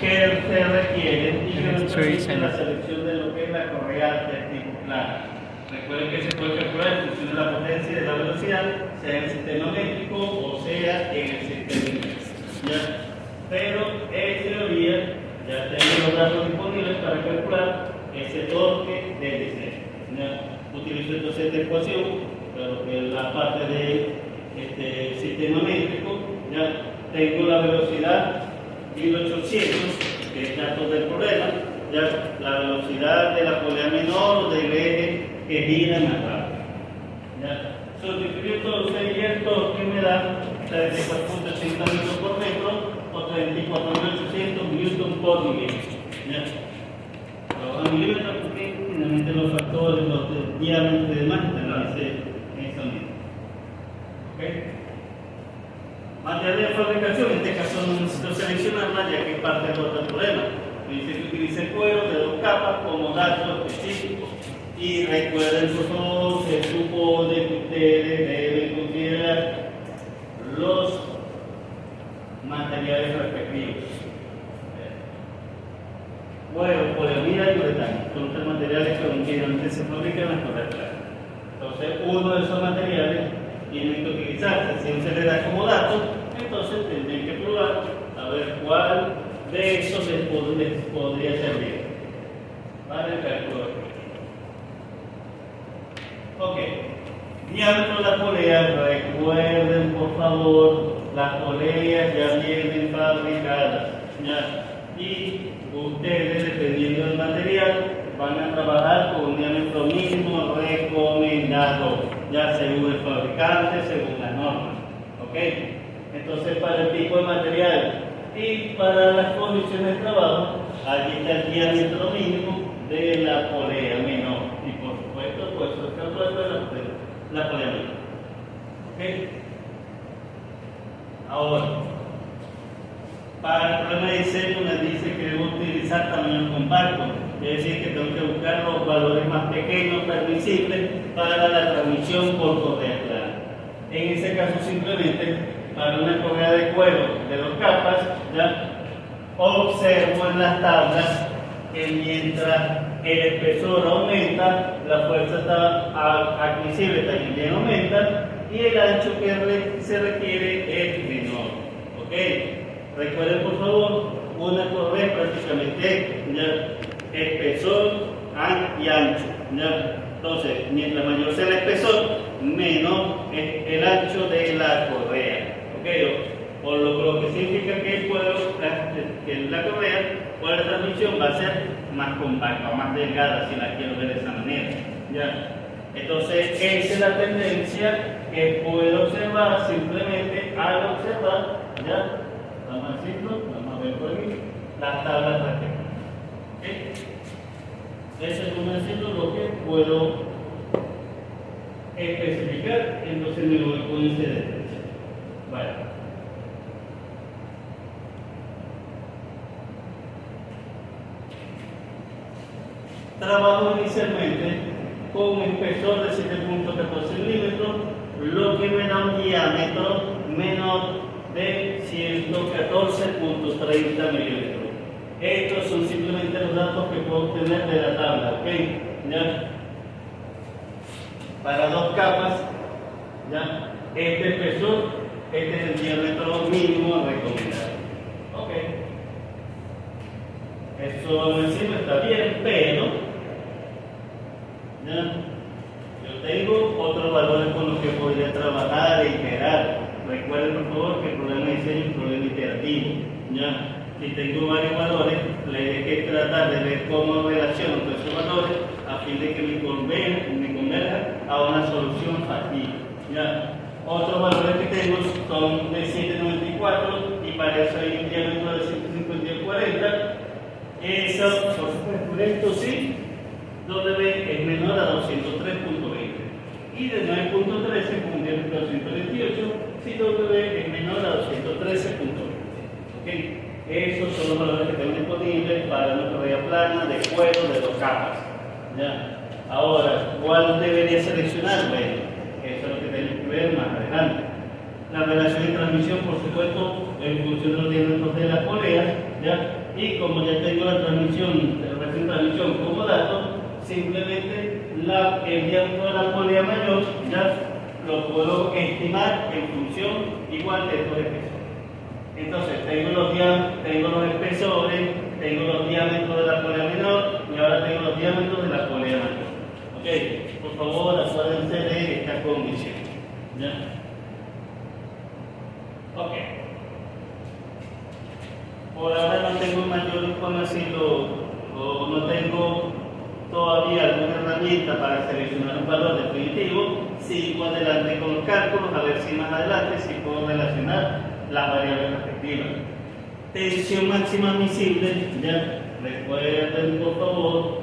que se requieren y que nos permiten la selección de lo que es la correa de tipo plano. Recuerden que se puede calcular en función de la potencia y de la velocidad, sea en el sistema métrico o sea en el sistema inverso. Pero en teoría ya tengo los datos disponibles para calcular ese torque del diseño. Utilizo entonces esta ecuación, pero que es la parte del sistema métrico. Ya tengo la velocidad 1800, que es datos del problema, ya la velocidad de la polea menor o del eje que gira más rápido. Sustituyo entonces y el torque me da 34.80 Nm por metro o 34.800 Newton por milímetro. Los milímetros porque finalmente los factores, los diámetros y demás están en esa medida. ¿Okay? Material de fabricación, en este caso no necesito seleccionarla ya que es parte del otro problema. Me dice que utilice cuero de 2 capas como dato específico. Y recuerden, por favor, se supone que ustedes deben considerar los materiales respectivos. Bueno, poliamida y uretano son los materiales que originalmente se fabrican en las correas. Entonces, uno de esos materiales tiene que utilizarse. Si no se le da como dato, entonces tendrían que probar a ver cuál de esos les podría servir para el cálculo. Ok, diámetro de la polea. Recuerden, por favor, las poleas ya vienen fabricadas. Y ustedes, dependiendo del material, van a trabajar con un diámetro mínimo recomendado, ya según el fabricante, según las normas. ¿Ok? Entonces, para el tipo de material y para las condiciones de trabajo, allí está el diámetro mínimo de la polea menor. Y por supuesto, pues el cálculo de la polea menor. ¿Ok? Ahora, para el problema de diseño me dice que debo utilizar tamaño compacto, es decir, que tengo que buscar los valores más pequeños permisibles para la transmisión por correa plana. En ese caso, simplemente, para una correa de cuero de 2 capas, observo en las tablas que mientras el espesor aumenta, la fuerza admisible también aumenta y el ancho que se requiere es menor. ¿Ok? Recuerden, por favor, una correa prácticamente espesor y ancho. Entonces, mientras mayor sea el espesor, menor es el ancho de la correa. ¿Okay? Por lo que significa que la correa, por la transmisión, va a ser más compacta o más delgada, si la quiero ver de esa manera. Entonces, esa es la tendencia que puedo observar simplemente al observar. Vamos a ver por aquí las tablas respectivas. Eso es un ejemplo lo que puedo especificar, entonces me voy con ese derecho. Vale. Trabajo inicialmente con un espesor de 7.14 milímetros, lo que me da un diámetro menor de 114.30 milímetros. Estos son simplemente los datos que puedo obtener de la tabla. ¿Okay? Para 2 capas, este espesor, este es el diámetro mínimo recomendado. ¿Ok? Eso encima está bien, pero yo tengo otros valores con los que podría trabajar e iterar. Recuerden, por favor, que el problema de diseño es un problema iterativo. Si tengo varios valores, le hay que tratar de ver cómo relaciono todos esos valores a fin de que me converja a una solución factible. Otros valores que tengo son de 794 y para eso hay un diámetro de 150-40. Eso, por esto sí, W es menor a 203.20. Y de 9.13 con un diámetro de 128 si W es menor a 213.20. ¿Okay? Esos son los valores que tengo disponibles para una correa plana de cuero de 2 capas. Ahora, ¿cuál debería seleccionar? Bueno, eso es lo que tenemos que ver más adelante. La relación de transmisión, por supuesto, en función de los diámetros de las poleas, Y como ya tengo la transmisión, la recién transmisión como dato, simplemente el diámetro de la polea mayor ya lo puedo estimar en función igual de estos espesores. Entonces, tengo los espesores, tengo los diámetros de la polea menor y ahora tengo los diámetros de la polea mayor. Ok, por favor, acuérdense de esta condición. ¿Ya? Ok. Por ahora no tengo mayor información o no tengo todavía alguna herramienta para seleccionar un valor definitivo. Sigo adelante con los cálculos, a ver si más adelante si puedo relacionar las variables respectivas. Tensión máxima admisible, ya, recuerden por favor,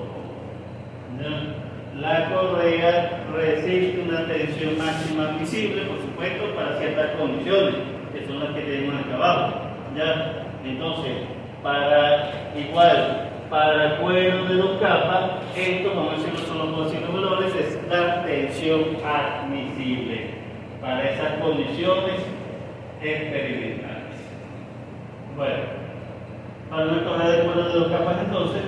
ya, la correa resiste una tensión máxima admisible, por supuesto, para ciertas condiciones, que son las que tenemos acá abajo, ya. Entonces, para cuero de 2 capas, esto, vamos a decirlo, son los posibles valores, es la tensión admisible para esas condiciones experimentales. Bueno, para una correa de cuero de 2 capas, entonces,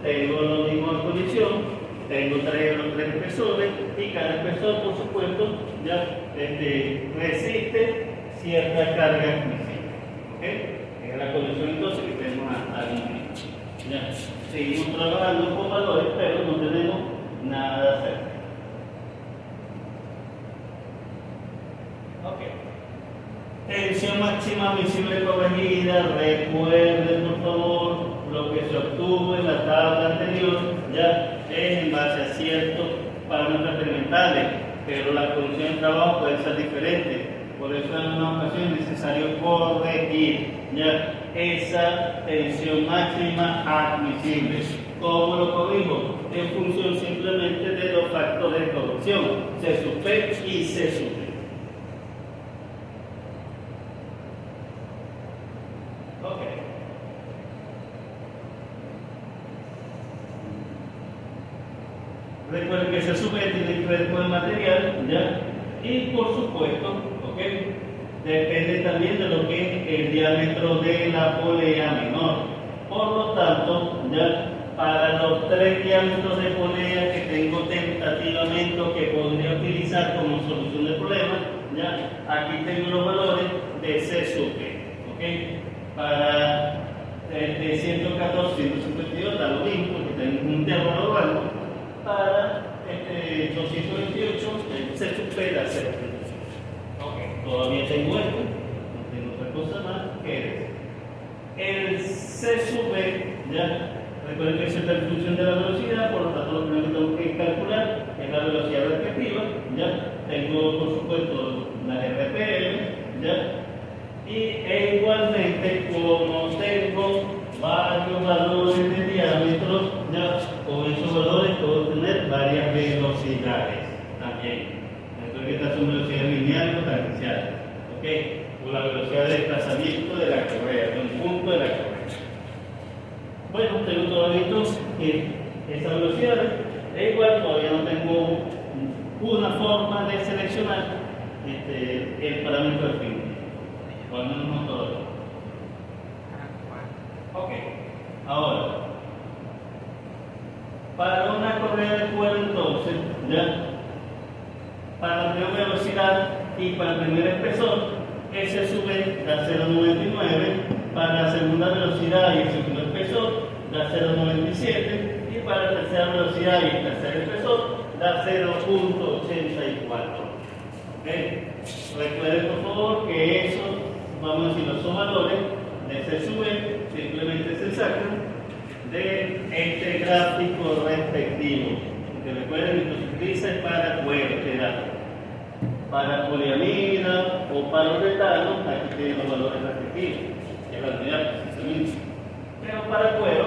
tengo la misma condición, tengo los tres espesores y cada espesor, por supuesto, ya resiste cierta carga admisible. ¿Okay? Es la condición entonces que tenemos al momento. Ya. Seguimos trabajando con valores, pero no tenemos nada cerca. Ok. Tensión máxima admisible corregida. Recuerden, por favor, lo que se obtuvo en la tabla anterior, ya es en base a ciertos parámetros experimentales, pero la condición de trabajo puede ser diferente. Por eso en una ocasión es necesario corregir ya esa tensión máxima admisible. ¿Cómo lo corrijo? En función simplemente de los factores de corrección, C sub P y C sub P. Ok. Recuerden que C sub P tiene que ver con el material, ¿ya? Y por supuesto, ¿ok? Depende también de lo que es el diámetro de la polea menor. Por lo tanto, ya para los 3 diámetros de polea que tengo tentativamente o que podría utilizar como solución del problema, ya aquí tengo los valores de C sub P. ¿Ok? Para de 114, 152 da lo mismo porque tengo un intervalo rango. Para 228, el C sub P da 0. Todavía tengo esto, no tengo otra cosa más que el C sub B, ya, recuerden que es en función de la velocidad, por lo tanto lo primero que tengo que calcular es la velocidad respectiva, ya, tengo por supuesto la RPM, ya, y igualmente como tengo varios valores de diámetro, ya, con esos valores puedo tener varias velocidades también. Que estas son velocidades lineales o tangenciales, ¿ok? O la velocidad de desplazamiento de la correa, de un punto de la correa. Bueno, tengo todavía esas velocidades, igual todavía no tengo una forma de seleccionar el parámetro definitivo, o al menos no todavía. Ok, ahora, para una correa de cuero entonces, ya, para la primera velocidad y para el primer espesor, S sub B da 0,99, para la segunda velocidad y el segundo espesor da 0,97 y para la tercera velocidad y el tercer espesor da 0,84. ¿Okay? Recuerden por favor que esos, vamos a decir, son valores de C sub B, simplemente se sacan de este gráfico respectivo. Que recuerden que se utiliza para cuero, para poliamida o para uretano, aquí tienen los valores respectivos, que es la unidad precisamente. Pero para cuero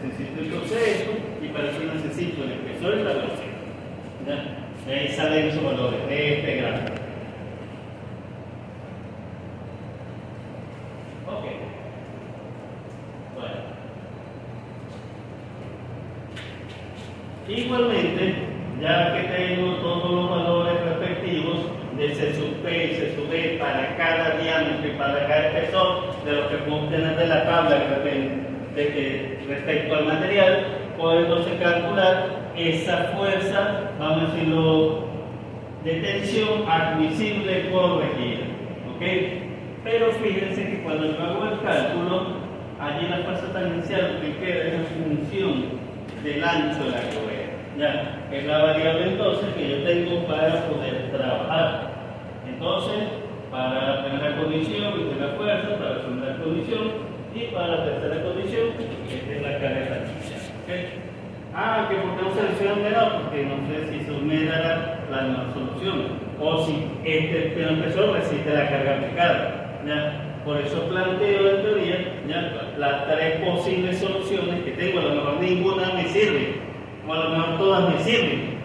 necesito el proceso y para eso necesito el espesor y la velocidad. ¿Ya? De ahí salen esos valores de este gráfico. Ok. Bueno. Igualmente, ya que tengo todos los valores respectivos de C sub P y C sub D para cada diámetro y para cada espesor de lo que puedo obtener de la tabla que respecto al material, puedo entonces calcular esa fuerza, vamos a decirlo, de tensión admisible corregida. ¿Ok? Pero fíjense que cuando yo hago el cálculo, allí la fuerza tangencial que queda es en función del ancho de la correa. Ya, es la variable entonces que yo tengo para poder trabajar. Entonces, para la primera condición, esta es la fuerza, para la segunda condición y para la tercera condición, esta es la carga tangencial. ¿Okay? Que por qué no selecciono menor, porque no sé si Sumera era la menor solución o si este espesor resiste la carga aplicada. ¿Ya? Por eso planteo en teoría ¿ya? Las tres posibles soluciones que tengo. A lo mejor ninguna me sirve, o a lo mejor todas me sirven.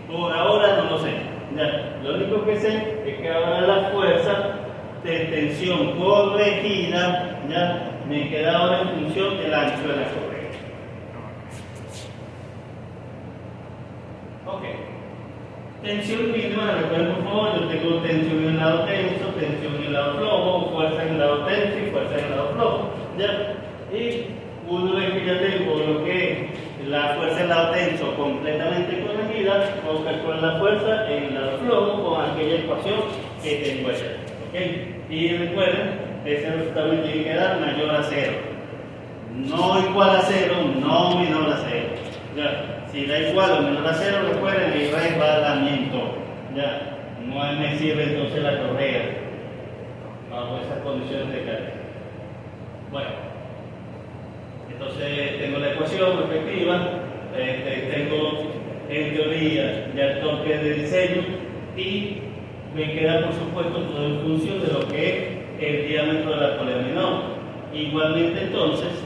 Por ahora no lo sé. ¿Ya? Lo único que sé es que ahora la fuerza de tensión corregida ¿ya? Me queda ahora en función del ancho de la correa. Ok. Tensión mínima, recuerden por favor, yo tengo tensión en el lado tenso, tensión en el lado flojo, fuerza en el lado tenso y fuerza en el lado flojo. ¿Ya? Y una vez que ya tengo lo que es la fuerza en el lado tenso completamente corregida, puedo calcular la fuerza en el lado flojo con aquella ecuación que tengo allá. ¿Ok? Y recuerden, ese resultado me tiene que dar mayor a 0. No igual a 0, no menor a 0. ¿Ya? Si da igual o menor a 0, recuerden el resbalamiento. ¿Ya? No me sirve entonces la correa bajo esas condiciones de carga. Bueno, entonces tengo la ecuación respectiva, tengo en teoría ya el torque de diseño y me queda por supuesto todo en función de lo que es el diámetro de la polea menor. Igualmente entonces,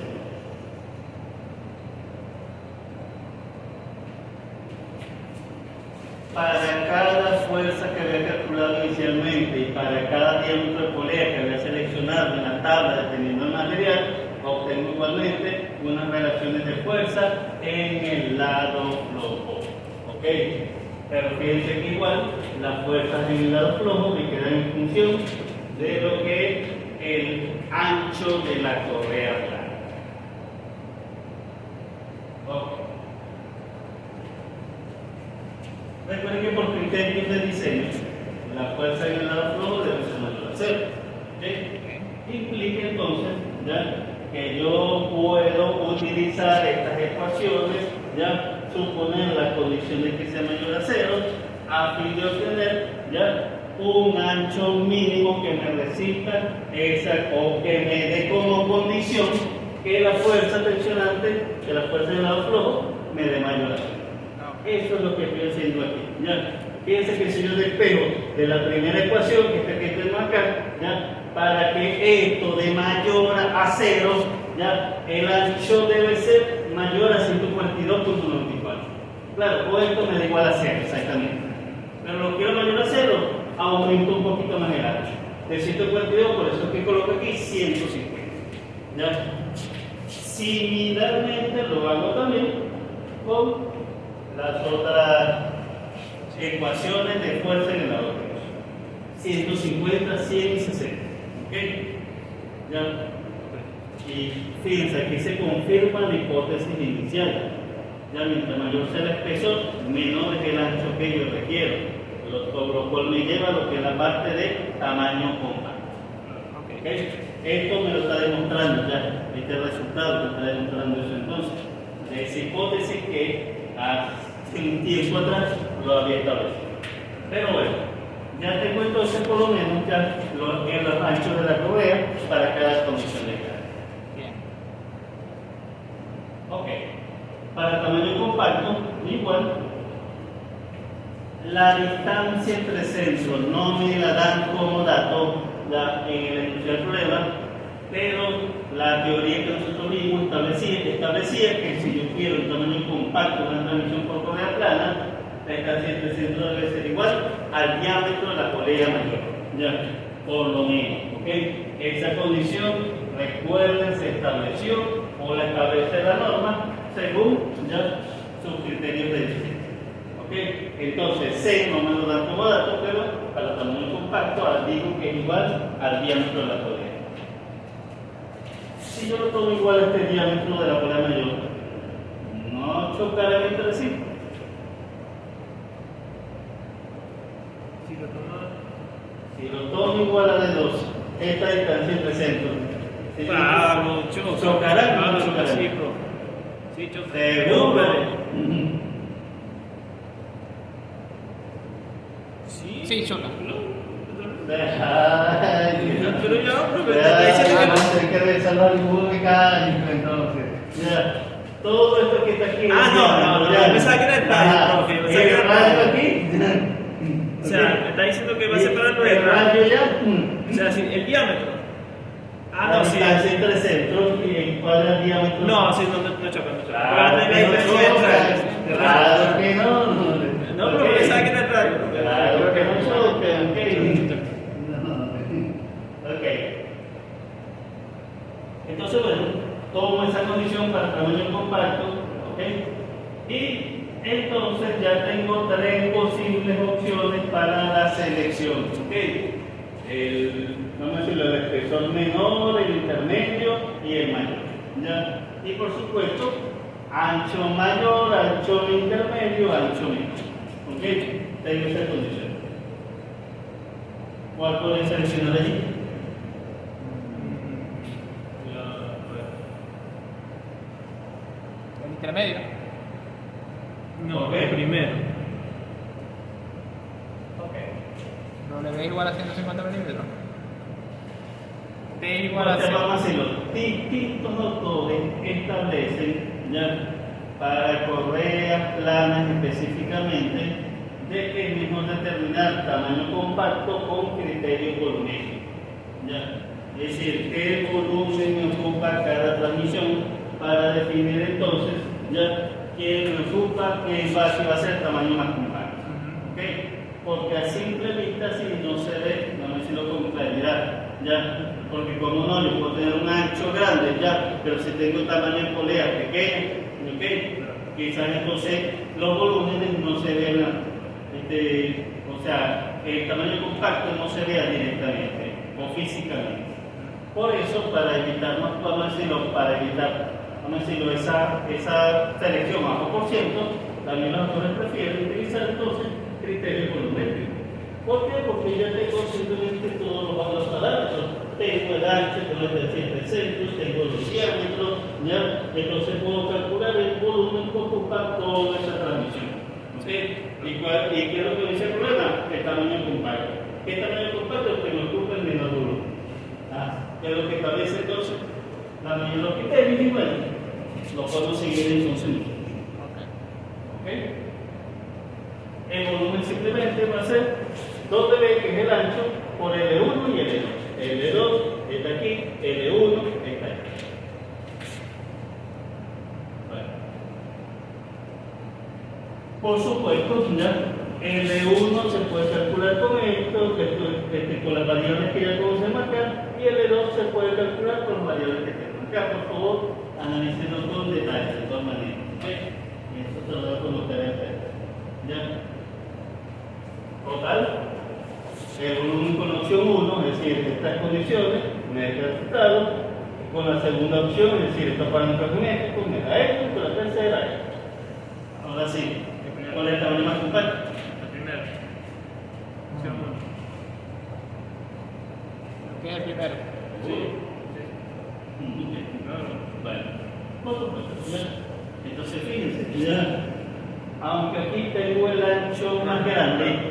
para cada fuerza que había calculado inicialmente y para cada diámetro de polea que había seleccionado en la tabla dependiendo del material, obtengo igualmente unas relaciones de fuerza en el lado flojo. ¿Ok? Pero fíjense que igual las fuerzas en el lado flojo me quedan en función de lo que es el ancho de la correa plana. Ok. Recuerden que por criterios de diseño, la fuerza en el lado flojo debe ser mayor a 0. ¿Okay? Implica entonces ¿ya? Que yo puedo utilizar estas ecuaciones, ¿ya? Suponer la condición de que sea mayor a 0, a fin de obtener ¿ya? Un ancho mínimo que me resista o que me dé como condición que la fuerza tensionante, que la fuerza en el lado flojo, me dé mayor a 0. Eso es lo que estoy haciendo aquí. ¿Ya? Fíjense que si yo despejo de la primera ecuación, que tengo acá, ¿ya? Para que esto de mayor a 0, ¿ya? El ancho debe ser mayor a 142.94. Claro, o esto me da igual a 0, exactamente. Pero lo quiero mayor a 0, aumento un poquito más el ancho. De 142, por eso es que coloco aquí 150. ¿Ya? Similarmente lo hago también con las otras ecuaciones de fuerza en el lado tenso. 150, 100 y 60. ¿Ok? ¿Ya? Y fíjense, aquí se confirma la hipótesis inicial. Ya mientras mayor sea el espesor, menor es el ancho que yo requiero. Lo cual me lleva a lo que es la parte de tamaño compacto. ¿Okay? Esto me lo está demostrando ya. Este resultado me está demostrando eso entonces. De esa hipótesis que hace un tiempo atrás lo había establecido. Pero bueno, ya tengo entonces por lo menos ya los anchos de la correa para cada condición de carga. Bien. Ok. Para tamaño compacto, igual, la distancia entre centros no me la dan como dato en el enunciado del problema, pero la teoría que nosotros vimos establecía que si yo quiero un tamaño compacto, una transmisión por correa plana, la distancia entre centros debe ser igual al diámetro de la polea mayor, ya, por lo menos. ¿Okay? Esa condición, recuerden, se estableció o la establece la norma según ya sus criterios de diseño. ¿Okay? Entonces, C no me lo dan como dato, pero para tamaño compacto ahora digo que es igual al diámetro de la polea. si yo lo tomo igual a este diámetro de la polea mayor, no chocarán entre sí. Si lo tomo igual a de 2, esta distancia entre centros, Claro, chocarán o no sí, chocarán. profe. Sí, chocarán. Seguro. Sí, choca. Pero ya, profe, Ya, te está diciendo vamos a tener que revisar los dibujos mecánicos, entonces. Ya. Todo esto que está aquí. No, ya. yo pensaba que era el radio, Ajá. profe, yo ¿Y pensaba que el era el radio radio. aquí? O sea, me está diciendo que va a separar ¿Y el radio ya? O sea, sí, el diámetro. La distancia entre centros y cuál es el diámetro. No, sí, no choca, no choca. Claro Porque que la no diferencia choca. entre Claro que no. No, pero pensaba que era el radio. Claro que no choca, ok. Ok. Entonces, bueno, tomo esa condición para tamaño compacto, ok. Y entonces ya tengo 3 posibles opciones para la selección, ok. Vamos a decirlo, el espesor menor, el intermedio y el mayor. ¿Ya? Y por supuesto, ancho mayor, ancho intermedio, ancho menor. ¿Ok? Tengo esa condición. ¿Cuál pueden seleccionar allí? El intermedio. No, Ok. el primero. Ok. W igual a 150 milímetros. T igual a Entonces, 0. vamos a decirlo. Distintos autores establecen ya para correas planas específicamente de que es mejor determinar tamaño compacto con criterio volumétrico. ¿Ya? Es decir, qué volumen ocupa cada transmisión para definir entonces ya qué me ocupa, qué va a ser tamaño más compacto. ¿Ok? Porque a simple vista si no se ve, no me decirlo con claridad, ¿ya? Porque como no, yo puedo tener un ancho grande, ¿ya? Pero si tengo tamaño de polea pequeño, ¿ok? Quizás entonces los volúmenes no se vean, o sea, el tamaño compacto no se vea directamente o físicamente. Por eso, para evitar, vamos a decirlo, esa selección a por ciento, también los autores prefieren utilizar entonces criterios volumétricos. ¿Por qué? Porque ya tengo simplemente todos los parámetros. Tengo el ancho, tengo el de centros, tengo los diámetros, ¿ya? Entonces puedo calcular el volumen que ocupa toda esa transmisión. ¿Okay? ¿Y qué es lo que dice el problema? El tamaño compacto. ¿Qué tamaño compacto? El que me ocupa el menor volumen. ¿Qué es lo que establece entonces? La mayor criterios y bueno, lo podemos seguir entonces. ¿Ok? El volumen simplemente va a ser W, que es el ancho, por L1 y L2. L2 está aquí, L1 está aquí. Bueno. Por supuesto, ya L1 se puede calcular con esto, con las variables que ya acabo de marcar, y L2 se puede calcular con las variables que tengo acá. Por favor, analícenlo con detalle, de todas maneras. ¿Okay? Y esto se lo voy a colocar en frente. ¿Ya? Total, el volumen con la opción 1, es decir, estas condiciones, me da el resultado, con la segunda opción, es decir, estos parámetros geométricos, me da esto, y con la tercera esto. Ahora sí, ¿cuál es el tamaño más compacto? El primero. Opción uno. ¿Qué es el primero? Sí. Bueno, por supuesto, ya. Entonces fíjense, ya, aunque aquí tengo el ancho más grande,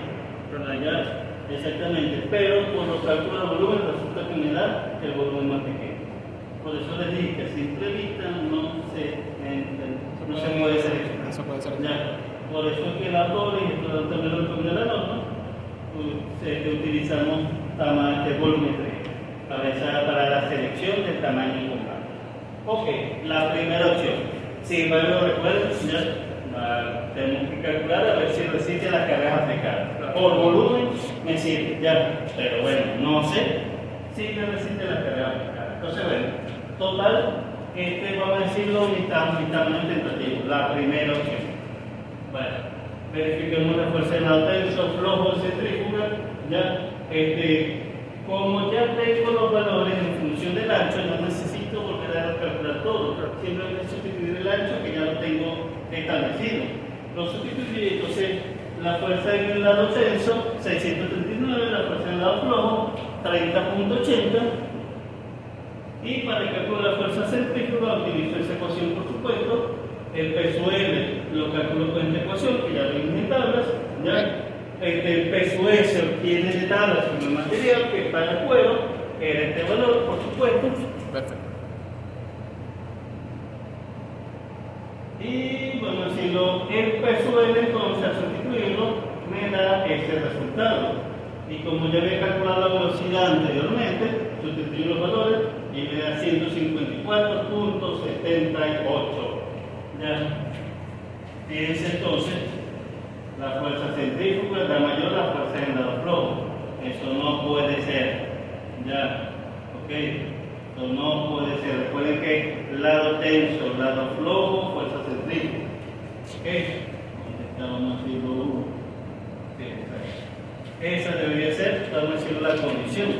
¿ya? Exactamente, pero por los cálculos de volumen resulta que me da el volumen más pequeño. Por eso les dije que a simple vista no se puede seleccionar. Eso puede ser. Ya. Por eso es que el autor, y esto también lo recomienda la norma, utilizamos volumetría para la selección del tamaño compacto. Ok, la primera opción. Sin embargo, recuerden, ya tenemos que calcular a ver si resiste las cargas aplicadas. Por volumen me sirve, ya, pero bueno, no sé si me resiste las cargas aplicadas. Entonces, bueno, total, vamos a decirlo, mi tamaño tentativo, la primera opción. Bueno, verifiquemos la fuerza de la tenso, flojo, centrífuga, ya, como ya tengo los valores en función del ancho, no necesito necesito volver a calcular todo. Simplemente sustituir el ancho que ya lo tengo establecido. Lo sustituye, entonces la fuerza en el lado tenso, 639, la fuerza en el lado flojo, 30.80. Y para el cálculo de la fuerza centrífuga utilizo esa ecuación, por supuesto. El peso L lo calculo con esta ecuación, que ya lo vimos en tablas. ¿Ya? El peso S se obtiene de tablas con el material que para el cuero, era este valor, por supuesto. Perfecto. Y bueno, si el peso L entonces al sustituirlo me da ese resultado. Y como ya había calculado la velocidad anteriormente, sustituyo los valores y me da 154.78. Ya. Fíjense entonces, la fuerza centrífuga es la mayor, la fuerza en el lado flojo. Eso no puede ser. Ya. Ok. Eso no puede ser. Recuerden que lado tenso, lado flojo, fuerza centrífuga. Ok. Estábamos haciendo uno. Sí, exacto. Esa debería ser, vamos a decir, la condición.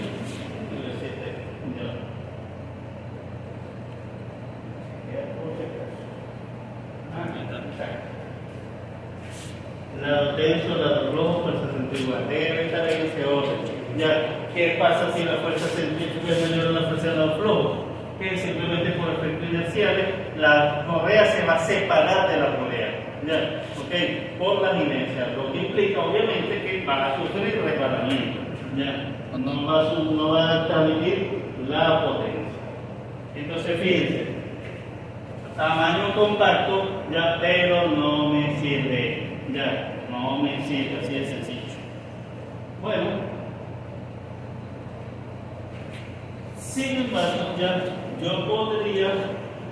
Lado tenso, lado flojo, fuerza centrífuga. Debe estar en ese orden. Ya, ¿qué pasa si la fuerza centrífuga es mayor a la fuerza del lado flojo? Que simplemente por efectos inerciales la correa se va a separar de la polea. Ya, ok, por las inercias, lo que implica obviamente que va a sufrir resbalamiento. Ya, no va a transmitir la potencia. Entonces, fíjense, tamaño compacto, ya, pero no me sirve. Ya, no me sirve, así de sencillo. Bueno, sin embargo, ya yo podría,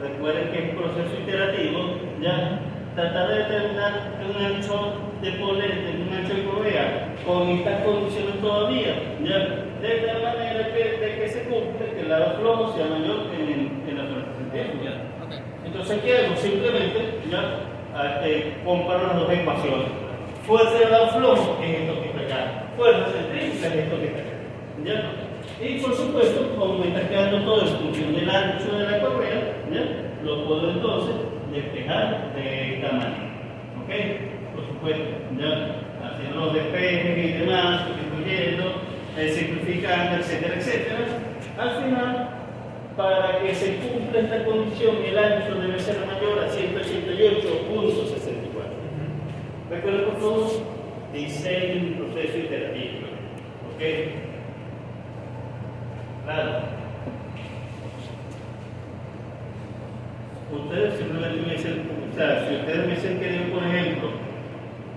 recuerden que es proceso iterativo, ya tratar de determinar un ancho de polete, un ancho de correa con estas condiciones todavía, ya de tal manera que se cumple que el lado flojo sea mayor en la fuerza centrífuga. Okay. Entonces, ¿qué hago? Simplemente ya comparo las dos ecuaciones. Fuerza del lado flojo es esto que está acá, fuerza centrífuga es esto que está acá. ¿Ya? Y por supuesto, como me está quedando todo en función del ancho de la correa, ¿ya? Lo puedo entonces despejar de esta manera. ¿Ok? Por supuesto, ¿ya? Haciendo los despejes y demás, sustituyendo, simplificando, etcétera, etcétera. Al final, para que se cumpla esta condición, el ancho debe ser mayor a 188.64. Recuerden por favor, diseño un proceso iterativo. ¿Ok? Claro. Ustedes simplemente me dicen, o sea, si ustedes me dicen que por ejemplo,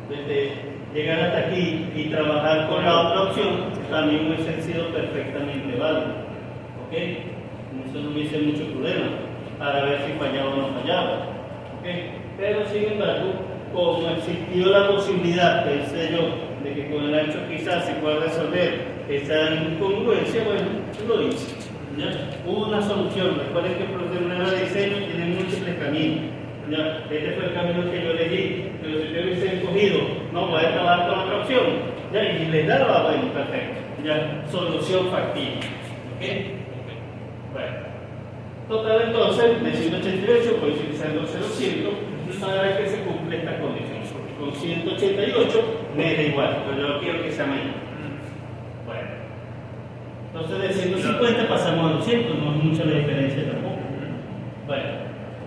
desde llegar hasta aquí y trabajar con la otra opción, también hubiese sido perfectamente válido. ¿Ok? Eso no hubiese mucho problema para ver si fallaba o no fallaba. ¿Okay? Pero sin embargo, como existió la posibilidad, pensé yo, de que con el ancho quizás se pueda resolver esa incongruencia, bueno, lo hice. ¿Ya? Hubo una solución. Recuerden que el problema de diseño tiene múltiples caminos. ¿Ya? Este fue el camino que yo elegí. Pero si ustedes hubiesen escogido, no, voy a trabajar con otra opción. ¿Ya? Y les daba, bueno, perfecto. ¿Ya? Solución factible. ¿Ok? Bueno, total entonces de 188 voy utilizando 0,100 para que se cumpla esta condición. Con 188 me da igual, pero yo quiero que sea mayor. Bueno, entonces de 150 pasamos a 200, no es mucha la diferencia tampoco. Bueno,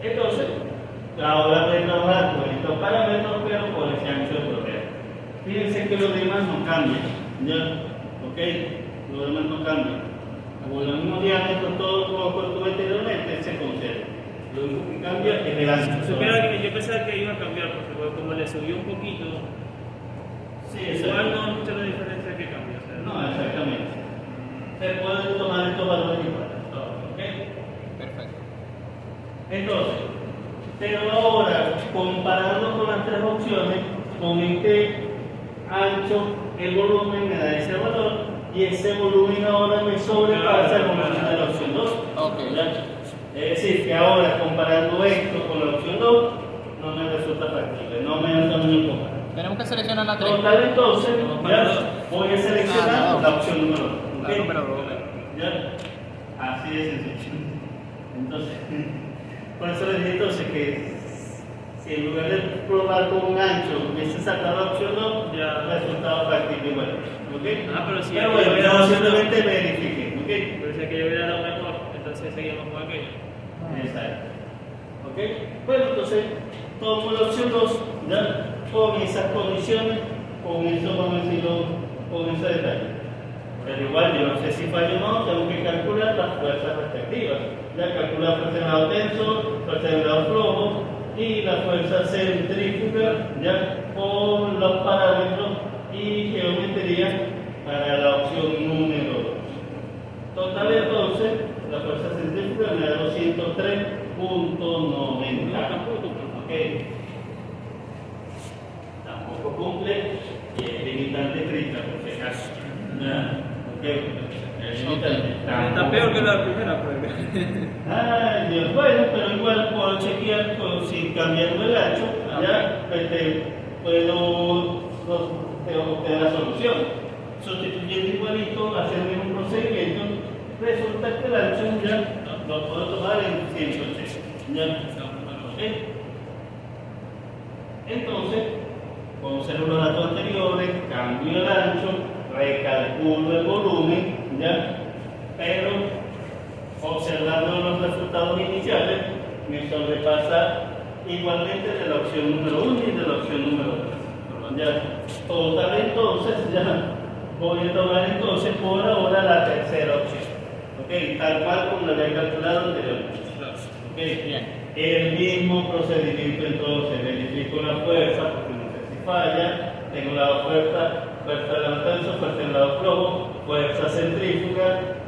entonces ahora voy a trabajar con estos parámetros, pero con ese ancho de correa. Fíjense que los demás no cambian, ¿ya? ¿Ok? Los demás no cambian. Como los mismos diámetros, todo como tuve anteriormente, se conserva. Lo único que cambia es el ancho. Supiera que yo pensaba que iba a cambiar, porque como le subió un poquito, Sí, igual no es mucha la diferencia que cambia. O sea, no, exactamente. Se pueden tomar estos valores iguales. ¿Ok? Perfecto. Entonces, pero ahora, comparando con las tres opciones, con este ancho, el volumen me da ese valor. Y ese volumen ahora me sobrepasa el volumen de la opción 2. Okay. ¿Ya? Es decir, que ahora comparando esto con la opción 2, no me resulta factible, no me da el tamaño comparado. Tenemos que seleccionar la 3. Total, entonces, ya voy a seleccionar no. la opción número 2. La número 2. ¿Ya? Así de sencillo. Entonces, por eso les dije entonces que si en lugar de probar con un ancho hubiese sacado la opción 2, ya el resultado factible igual. ¿Ok? Pero si Pero yo bueno, hubiera yo dado simplemente verifique. ¿Ok? Pero si aquello hubiera dado mejor, entonces seguimos con aquello. Exacto. ¿Ok? Bueno, entonces tomo la opción 2, ¿ya? Con esas condiciones, con eso vamos a decirlo, con ese detalle. Pero igual, yo no sé si fallo o no, tengo que calcular las fuerzas respectivas. Ya calcular fuerza en grado tenso, fuerza en grado flojo y la fuerza centrífuga, ya con los parámetros y geometría para la opción número 2. Total entonces, la fuerza centrífuga me da 203.90. Ok. Tampoco cumple y es limitante estricta, por si acaso. Ya. Ok. Es limitante. Está peor que la primera prueba. Ay, Dios, bueno, pero igual puedo chequear si cambiando el ancho, ya puedo obtener la solución. Sustituyendo igualito, hacer el mismo procedimiento, resulta que el ancho ya lo puedo tomar en 180. ¿Ya? ¿Ok? Entonces, conservo los datos anteriores, cambio el ancho, recalculo el volumen, ¿ya? Pero observando los resultados iniciales, me sobrepasa igualmente de la opción número 1 y de la opción número 2. Ya, total entonces, ya voy a tomar entonces por ahora la tercera opción. Ok, tal cual como lo había calculado anteriormente. Ok, Bien. el mismo procedimiento entonces, verifico la fuerza, porque no sé si falla, tengo la fuerza de lado tenso, fuerza en lado flojo, fuerza centrífuga,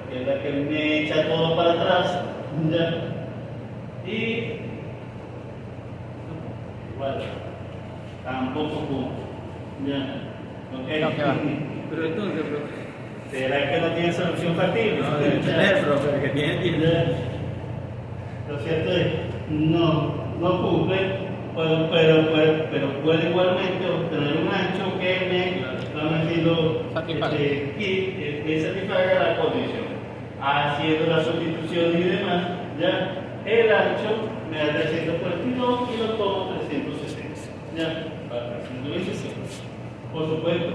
que es la que me echa todo para atrás, ¿ya? Y igual, tampoco cumple, ¿ya? ¿Ok? No, que va. Pero entonces, ¿Será que no tiene solución factible? No, debe tener, profe, que tiene tiempo. ¿Ya? Lo cierto es, no cumple, pero puede igualmente obtener un ancho que me, vamos a decirlo, Satisfaga. que satisfaga la condición. Haciendo la sustitución y demás, ya el ancho me da 342 y lo tomo 360. Ya, para 325. Por supuesto,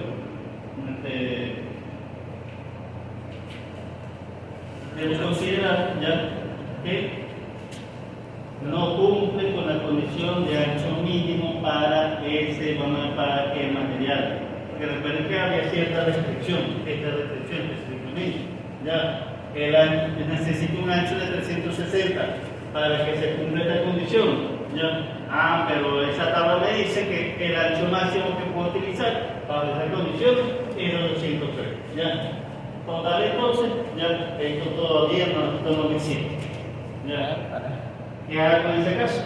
debo considerar ya que no cumple con la condición de ancho mínimo para para el material. Porque recuerden que había cierta restricción, específicamente. Ya, necesito un ancho de 360 para que se cumpla esta condición. Ya, pero esa tabla me dice que el ancho máximo que puedo utilizar para esa condición es los 203. Ya, total entonces, ya, esto todavía no me sirve. Ya. ¿Qué hago en ese caso?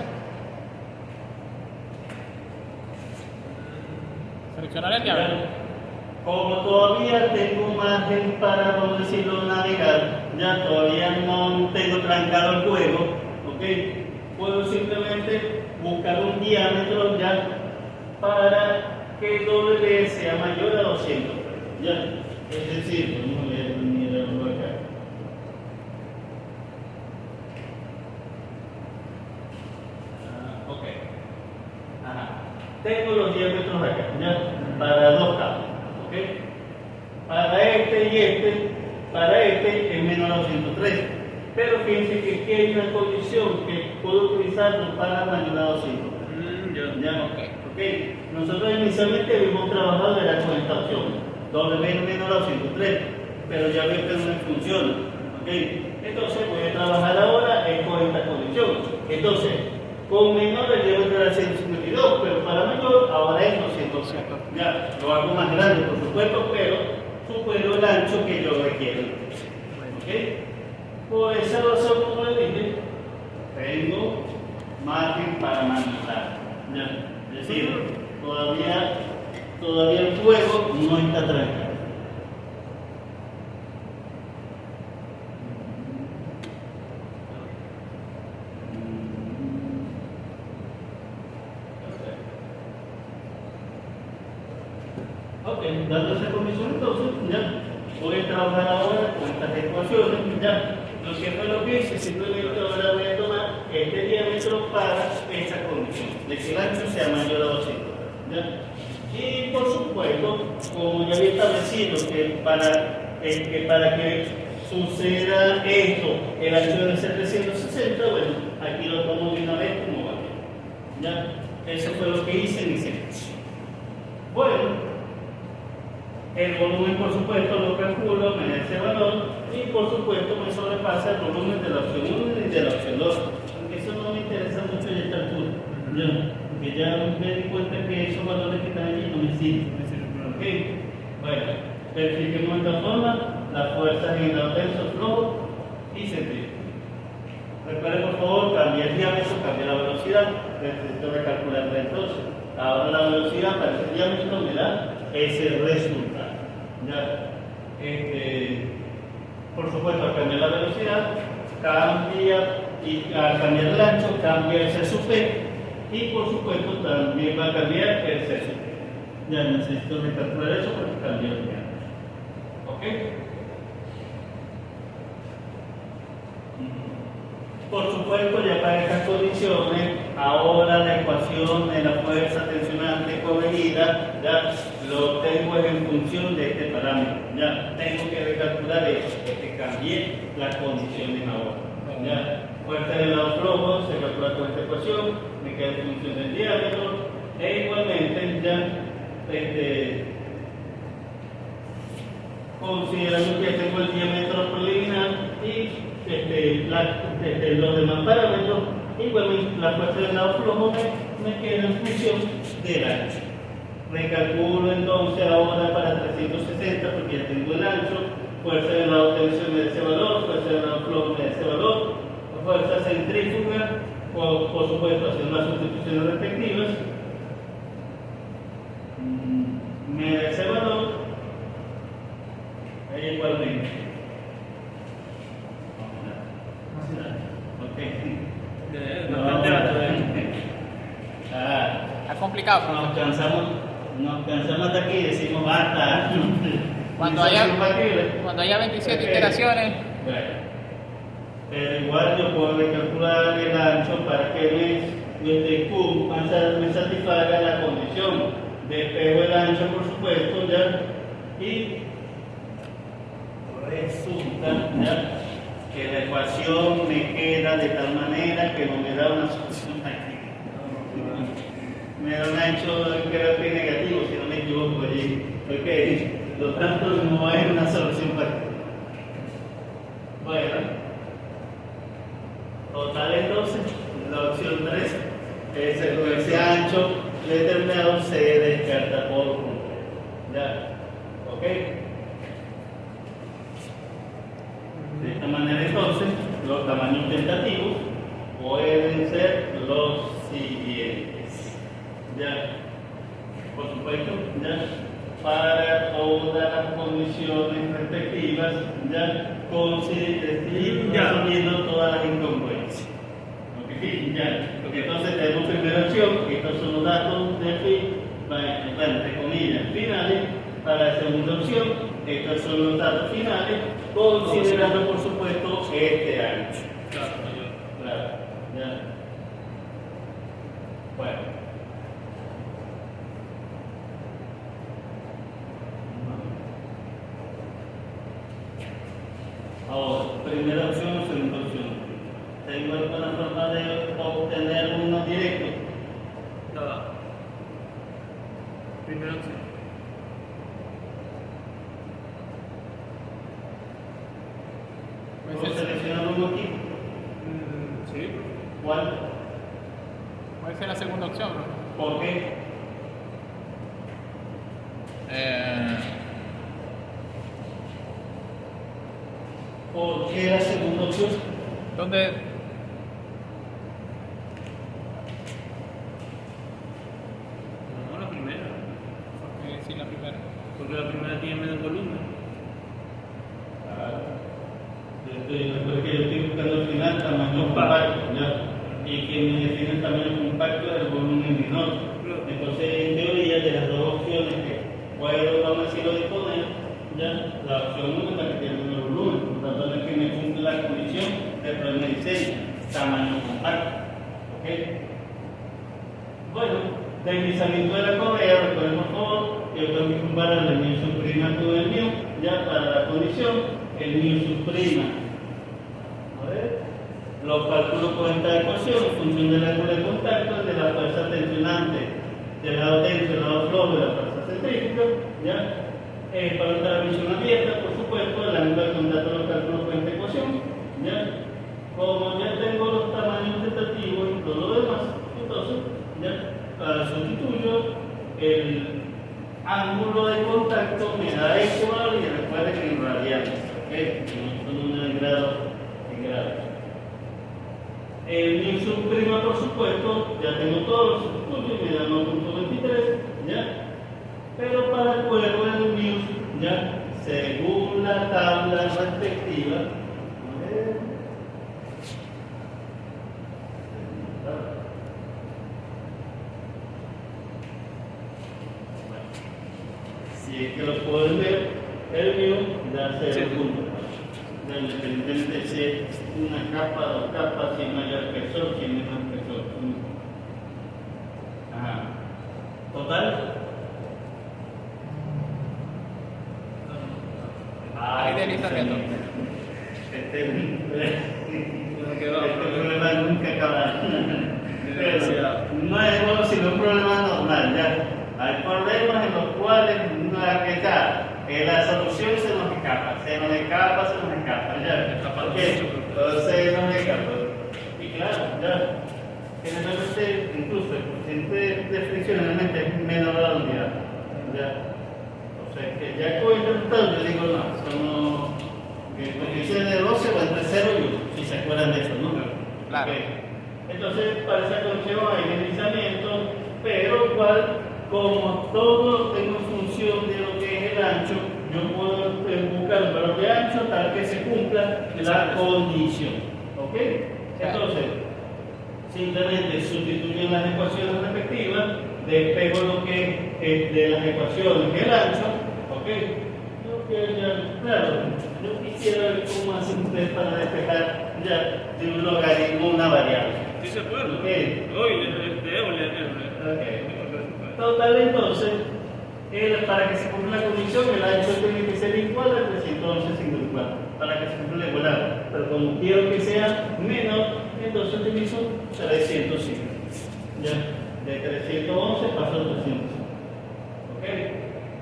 Seleccionar el diablo. Como todavía tengo margen para, vamos a decirlo, navegar, ya todavía no tengo trancado el juego, ¿ok? Puedo simplemente buscar un diámetro ya para que W sea mayor a 200, ¿ya? Es decir, vamos a ver, mirarlo acá. Ok. Ajá. Tengo los diámetros acá, ¿ya? Para dos cables, ¿ok? Para este es menor a 203. Pero fíjense que aquí hay una condición que puedo utilizarlo para mayor a 203. ¿Ya? Ok. Nosotros inicialmente habíamos trabajado era con esta opción. W menor a 203. Pero ya veo que no me funciona. ¿Ok? Entonces voy a trabajar ahora con esta condición. Entonces, con menor el diámetro era 152, pero para mayor ahora es 200. Ya, lo hago más grande por supuesto, pero supero el ancho que yo requiero. ¿Ok? Por esa razón, como les dije, tengo margen para manipular. ¿Ya? Es decir, todavía el juego no está trancado. Ok, dando esa condición entonces, ya voy a trabajar ahora con estas ecuaciones, ya Lo que fue lo que hice, simplemente ahora voy a tomar este diámetro para esa condición, de que el ancho sea mayor a 200. ¿Ya? Y por supuesto, como ya había establecido que para que suceda esto, el ancho debe ser 360, bueno, aquí lo tomo de una vez como va. ¿Ya? Eso fue lo que hice en ese caso. Bueno, el volumen, por supuesto, lo calculo, me da ese valor y, por supuesto, me sobrepasa el volumen de la opción 1 y de la opción 2. Aunque eso no me interesa mucho en esta altura. Porque ya me di cuenta que esos valores que están allí no me sirven. ¿Ok? Bueno, verifiquemos de esta forma las fuerzas en el tenso, flojo y sentido. Recuerden, por favor, cambiar el diámetro, cambiar la velocidad. Necesito recalcularla entonces. Ahora la velocidad para ese diámetro me da ese resultado. ¿Ya? Por supuesto, al cambiar la velocidad, cambia, y al cambiar el ancho, cambia el C sub P, y por supuesto también va a cambiar el C sub P. Ya necesito recalcular eso porque cambió el diámetro. ¿Ok? Por supuesto, ya para estas condiciones, ahora la ecuación de la fuerza tensionante corregida, ya lo tengo en función de este parámetro. Ya tengo que recalcular eso, que cambié las condiciones ahora. Ya, fuerza del lado flojo se calcula con esta ecuación, me queda en función del diámetro, e igualmente ya considerando que tengo el diámetro preliminar y los demás parámetros, igualmente la fuerza del lado flojo me queda en función del ancho. Recalculo entonces ahora para 360 porque ya tengo el ancho, fuerza del lado tensión me da ese valor, fuerza del lado flojo me da ese valor, fuerza centrífuga, por supuesto haciendo las sustituciones respectivas, me da ese valor, igualmente. Está complicado, Nos profesor. cansamos hasta aquí y decimos basta. Cuando haya 27 iteraciones, Bueno, pero igual yo puedo recalcular el ancho para que me satisfaga la condición. Despego el ancho, por supuesto, ya, y resulta ya que la ecuación me queda de tal manera que no me da una solución aquí. Me da un ancho, creo que negativo, si no me equivoco allí. Ok, lo tanto no hay una solución para aquí. Bueno, total entonces, la opción 3, ese ancho determinado se descarta por completo. ¿Ya? ¿Ok? De esta manera entonces, los tamaños tentativos pueden ser los siguientes. ¿Ya? Por supuesto, ¿ya? Para todas las condiciones respectivas, ¿ya? Resolviendo todas las incongruencias. ¿Ok? ¿Ya? Porque entonces tenemos primera opción, estos son los datos de entre comillas, finales. Para la segunda opción, estos son los datos finales, considerando por supuesto este ancho. Claro, ya. Bueno. Ahora, primera opción o segunda opción. ¿Tengo alguna forma de obtener uno directo? No. Primera opción. ¿Puedo seleccionar uno aquí? Sí. ¿Cuál? puede ser la segunda opción, ¿no? ¿Por qué? ¿Por qué la segunda opción? Donde No, la primera. sí, la primera. Porque la primera tiene menos volumen. Porque yo estoy buscando al final tamaño compacto, ¿ya? Y que me define el tamaño compacto del volumen menor. Entonces, en teoría, de las dos opciones que puedo, vamos a decirlo, disponer, ¿ya? La opción 1 es la que tiene menor volumen, por tanto, no es que me cumple la la condición del problema de diseño, tamaño compacto. ¿Ok? Bueno, deslizamiento de la correa, recuerden por favor, yo tengo que comparar el mío subprima con el mío, ya para la condición, el mío subprima. A ver, los cálculos con esta ecuación en función del ángulo de contacto, de la fuerza tensionante, del lado tenso, del lado flojo, de la fuerza centrífuga, ya. Para una visión abierta, por supuesto, el ángulo de contacto lo calculo con esta ecuación, ya. Como ya tengo los tamaños tentativos y todo lo demás, entonces, ya, sustituyo el ángulo de contacto, me da igual y recuerden que en radianes, ¿ok? No son una en grado, en grados. El mu subprima, por supuesto, ya tengo todos los sustituyos, me da 9.23, ¿ya? Pero para el cuerpo del mu, ya, según la tabla respectiva, a ver, si es que lo pueden ver, el mu da 0 puntos. Independientemente si es una capa, dos capas, si es mayor espesor, si es menor espesor. Ajá. Total. Hay deslizamiento. Este problema nunca acabará. No es bueno, sino un problema normal, ya. Hay problemas en los cuales la solución se nos escapa, ya. Se nos escapa. Y claro, ya. Generalmente, incluso el porcentaje de fricción generalmente es menor a la unidad. Ya. O sea que ya con el resultado yo digo no, son fricciones de 12 o entre 0 y 1, si se acuerdan de eso, ¿no? Claro. Okay. Entonces, para esa condición hay deslizamiento, pero igual, como todo lo tengo en función de lo que es el ancho, yo puedo buscar un valor de ancho tal que se cumpla la condición. ¿Ok? Entonces, simplemente sustituyo las ecuaciones respectivas, despejo lo que es de las ecuaciones el ancho. ¿Ok? Claro, yo quisiera ver cómo hacen ustedes para despejar ya de un logaritmo una variable. Sí se puede. Okay. Okay. Total, entonces, para que se cumpla la condición, el ancho tiene que ser igual a 311,54 para que se cumpla la igualdad. Pero como quiero que sea menor, entonces utilizo 305. Ya, de 311 paso a 305. ¿Ok?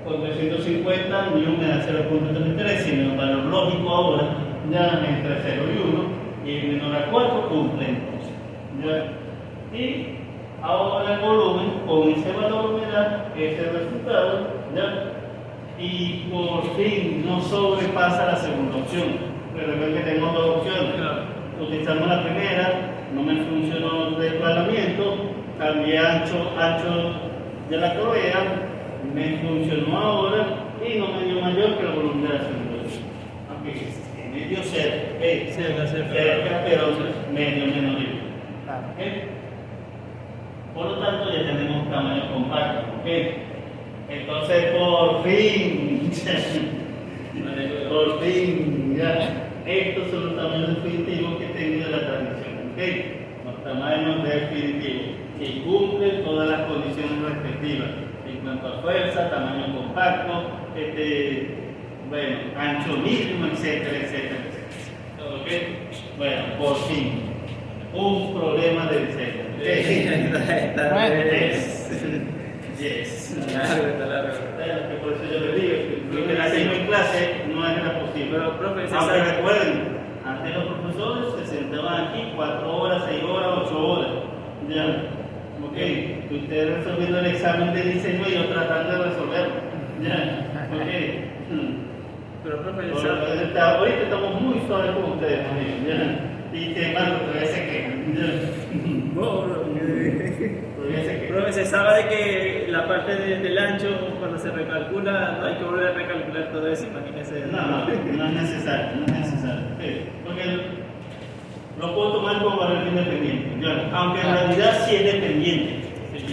Con 350 mu me da 0.33, si me da un valor lógico ahora, ya entre 0 y 1, y menor a 4 cumple entonces. ¿Ya? Y ahora el volumen, con ese valor me da ese resultado, ¿ya? Y por fin no sobrepasa la segunda opción. Recuerden que tengo dos opciones. Utilizamos la primera, no me funcionó el desplazamiento, cambié ancho de la correa, me funcionó ahora y no me dio mayor que el volumen de la segunda opción. Aunque me dio cerca, pero medio menor. ¿Okay? Por lo tanto, ya tenemos tamaño compacto. ¿Okay? Entonces, por fin, ya, estos son los tamaños definitivos que tengo de la transmisión. ¿Okay? Los tamaños definitivos que cumplen todas las condiciones respectivas en cuanto a fuerza, tamaño compacto, bueno, ancho mínimo, etcétera, etcétera, etcétera. ¿Okay? Bueno, por fin, un problema de diseño. Yes. Está largo. Que por eso yo les digo que lo que hacemos en clase no era posible. Pero, profe, aunque recuerden, antes los profesores se sentaban aquí 4 horas, 6 horas, 8 horas. Ya. Ok. Ustedes resolviendo el examen de diseño y yo tratando de resolverlo. Ya. Ok. Pero, profe, ahorita estamos muy suaves con ustedes, ¿no? Y que más todavía se quejan. Profe, se sabe de que la parte del ancho, cuando se recalcula, no hay que volver a recalcular todo eso, imagínese. No es necesario, Sí, porque lo puedo tomar como valor independiente, ya, aunque en realidad sí es dependiente.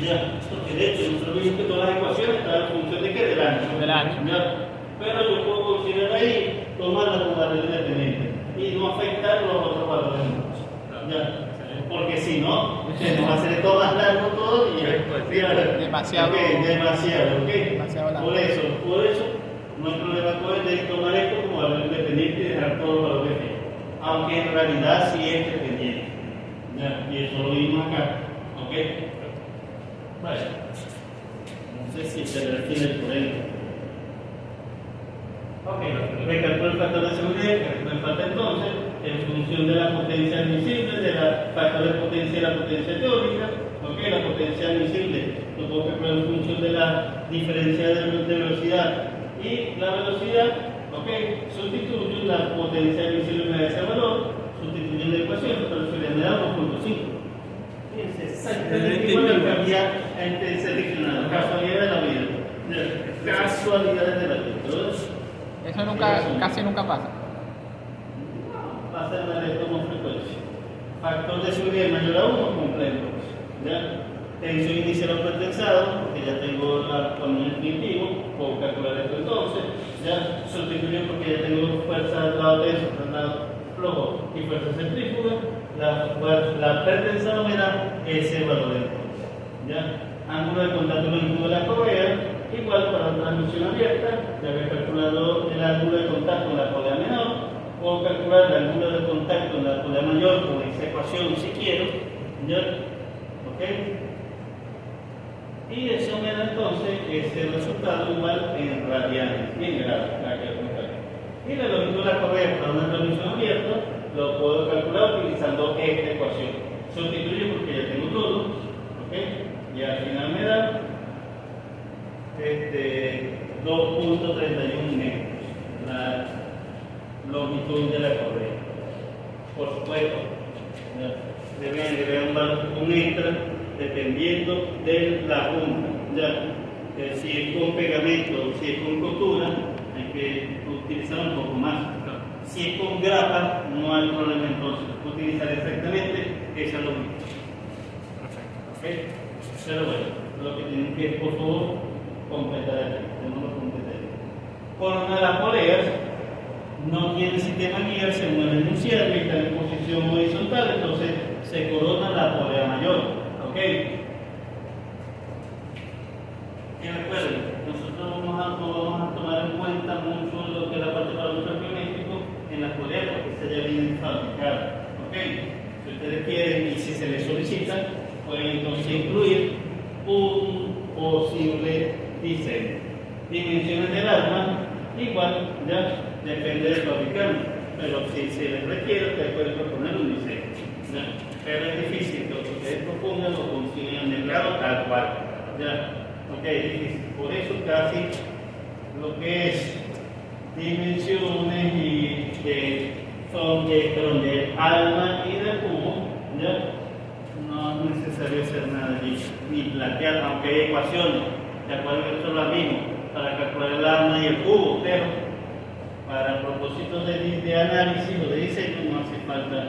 Ya, porque de hecho, nosotros vimos que todas las ecuaciones están en función de qué, del ancho. Del ancho. Ya, pero yo puedo considerar ahí, tomarla como valor independiente. y no afectar los otros valores. ¿Ya? Porque si no, nos va a hacer todo más largo todo y Demasiado. Okay, demasiado, ¿ok? Demasiado largo. Por eso, no hay problema con el de tomar esto como valor independiente y dejar todos los valores fijos. Aunque en realidad sí es dependiente. ¿Ya? Y eso lo vimos acá, ¿ok? Vale. No sé si se refiere el problema. Ok, recalculo el factor de seguridad, que me falta entonces, en función de la potencia admisible, de la factor de potencia y la potencia teórica. Ok, la potencia admisible lo puedo calcular en función de la diferencia de velocidad y la velocidad. Ok, sustituyo la potencia admisible me da ese valor, sustituyo la ecuación, la velocidad me da 1.5. Fíjense, exactamente igual que cambiar entre ese diccionario, casualidad de la vida. Casualidades de la vida. Entonces, Eso casi nunca pasa. pasa en la red como frecuencia. Factor de seguridad mayor a 1 completo. ¿Ya? Tensión inicial o pretensado, porque ya tengo con el definitivo, puedo calcular esto entonces. Ya sustituyo porque ya tengo fuerza al lado tenso, al lado flojo y fuerza centrífuga. La pretensado me da ese valor entonces. ¿Ya? Ángulo de contacto longitud de la correa, igual para la transmisión abierta, ya había calculado el ángulo de contacto en la polea menor, puedo calcular el ángulo de contacto en la polea mayor con esa ecuación si quiero, ¿ya? ¿Ok? Y eso me da entonces ese resultado igual en radianes, en grados, y la longitud de la correa para una transmisión abierta lo puedo calcular utilizando esta ecuación. Sustituyo porque ya tengo todo, ¿ok? Y al final me da 2.31 metros la longitud de la correa. Por supuesto, debe un extra dependiendo de la punta. Ya, si es con pegamento, si es con costura, hay que utilizar un poco más. Si es con grapa, no hay problema entonces. Utilizar exactamente esa longitud. ¿Okay? Pero bueno, lo que tienen que, por favor, completar aquí. Tenemos que completar. Por una de las poleas no tiene sistema guía según el enunciado y está en posición horizontal, entonces se corona la polea mayor. ¿Ok? Y recuerden, nosotros no vamos a tomar en cuenta mucho lo que es la parte parámetro geométrico en las poleas porque se ya vienen fabricadas. ¿Ok? Si ustedes quieren y si se les solicita, pueden entonces incluir un posible diseño. Dimensiones del arma, igual, ya depende del fabricante, pero si se les requiere, ustedes pueden proponer un diseño. ¿Ya? Pero es difícil que lo que ustedes propongan lo consigan en el grado tal cual. ¿Ya? Ok, es difícil. Por eso casi lo que es dimensiones y son de alma y de cubo, ¿ya? No es necesario hacer nada ni plantear, aunque hay ecuaciones, de acuerdo que esto es lo mismo, para calcular el alma y el cubo, pero para propósitos de análisis o de diseño no hace falta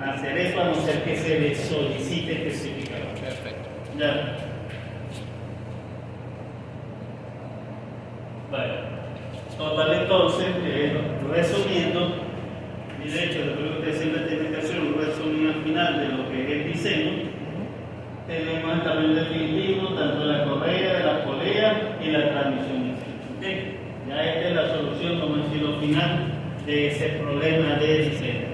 hacer eso a no ser que se le solicite específicamente. Perfecto. Ya. Vale. Total entonces, resumiendo, y de hecho, lo que ustedes siempre tienen que hacer un resumen al final de lo que es el diseño. Tenemos el tamaño definitivo, tanto de la correa, de la polea y la transmisión. ¿Okay? Ya esta es la solución, como decirlo, final de ese problema de diseño.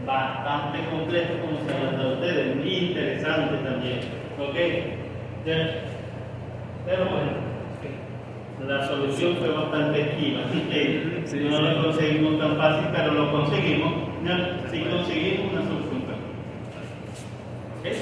Bastante complejo, como se ha dado a ustedes, muy interesante también. ¿Ok? ¿Ya? Pero bueno. La solución fue bastante esquiva, no lo conseguimos tan fácil, pero lo conseguimos. ¿Ya? Sí conseguimos una solución. ¿Okay?